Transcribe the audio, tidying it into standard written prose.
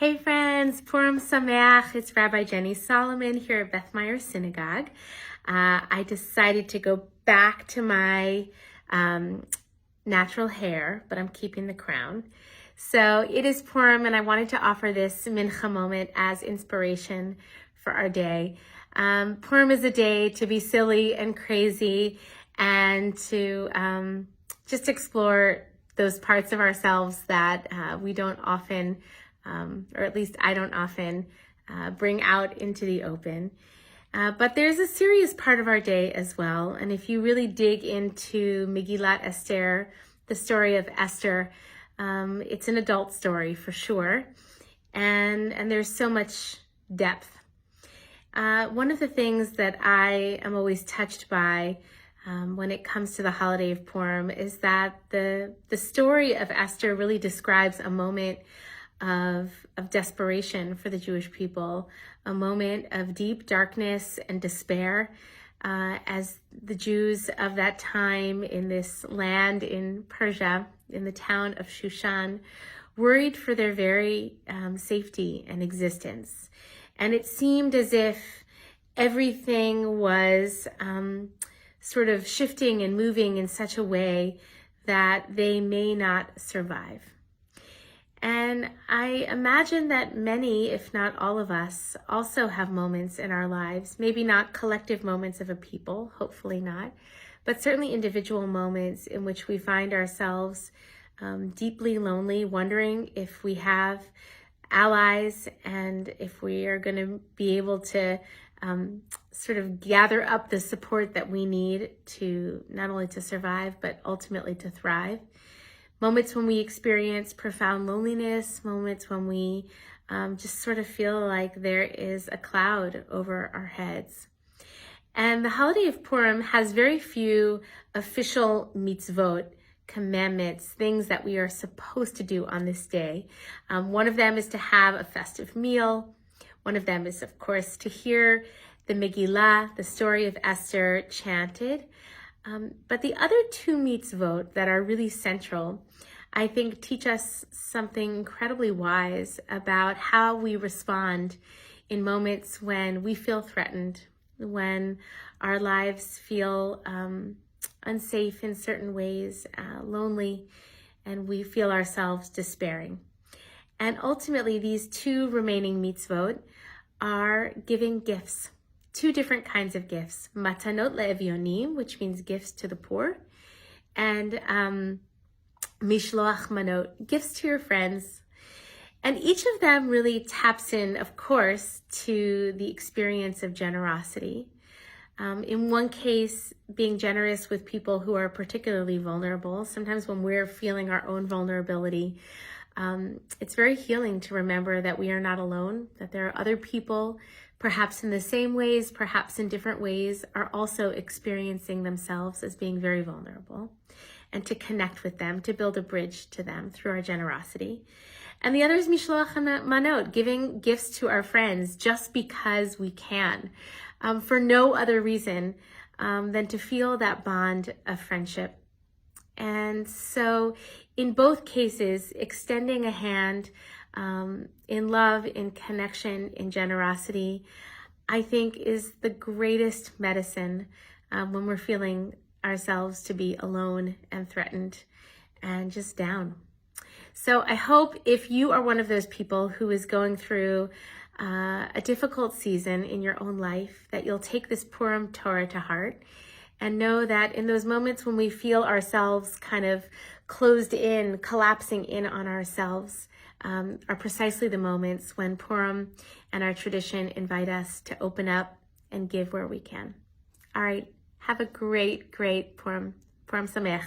Hey friends, Purim Sameach. It's Rabbi Jenny Solomon here at Beth Meyer Synagogue. I decided to go back to my natural hair, but I'm keeping the crown. So it is Purim, and I wanted to offer this mincha moment as inspiration for our day. Purim is a day to be silly and crazy and to just explore those parts of ourselves that we don't often or at least I don't often bring out into the open. But there's a serious part of our day as well. And if you really dig into Megillat Esther, the story of Esther, it's an adult story for sure. And there's so much depth. One of the things that I am always touched by when it comes to the holiday of Purim is that the story of Esther really describes a moment of desperation for the Jewish people, a moment of deep darkness and despair as the Jews of that time in this land in Persia, in the town of Shushan, worried for their very safety and existence. And it seemed as if everything was sort of shifting and moving in such a way that they may not survive. And I imagine that many, if not all of us, also have moments in our lives, maybe not collective moments of a people, hopefully not, but certainly individual moments in which we find ourselves deeply lonely, wondering if we have allies and if we are going to be able to sort of gather up the support that we need to not only to survive, but ultimately to thrive. Moments when we experience profound loneliness, moments when we just sort of feel like there is a cloud over our heads. And the holiday of Purim has very few official mitzvot, commandments, things that we are supposed to do on this day. One of them is to have a festive meal. One of them is, of course, to hear the Megillah, the story of Esther, chanted. But the other two mitzvot that are really central, I think, teach us something incredibly wise about how we respond in moments when we feel threatened, when our lives feel unsafe in certain ways, lonely, and we feel ourselves despairing. And ultimately, these two remaining mitzvot are giving gifts. Two different kinds of gifts, matanot le'evyonim, which means gifts to the poor, and mishloach manot, gifts to your friends. And each of them really taps in, of course, to the experience of generosity. In one case, being generous with people who are particularly vulnerable. Sometimes when we're feeling our own vulnerability, it's very healing to remember that we are not alone, that there are other people, perhaps in the same ways, perhaps in different ways, are also experiencing themselves as being very vulnerable, and to connect with them, to build a bridge to them through our generosity. And the other is mishloach manot, giving gifts to our friends just because we can, for no other reason than to feel that bond of friendship. And so in both cases, extending a hand in love, in connection, in generosity, I think is the greatest medicine when we're feeling ourselves to be alone and threatened and just down. So I hope if you are one of those people who is going through a difficult season in your own life, that you'll take this Purim Torah to heart and know that in those moments when we feel ourselves kind of closed in, collapsing in on ourselves, are precisely the moments when Purim and our tradition invite us to open up and give where we can. All right, have a great, great Purim Sameach.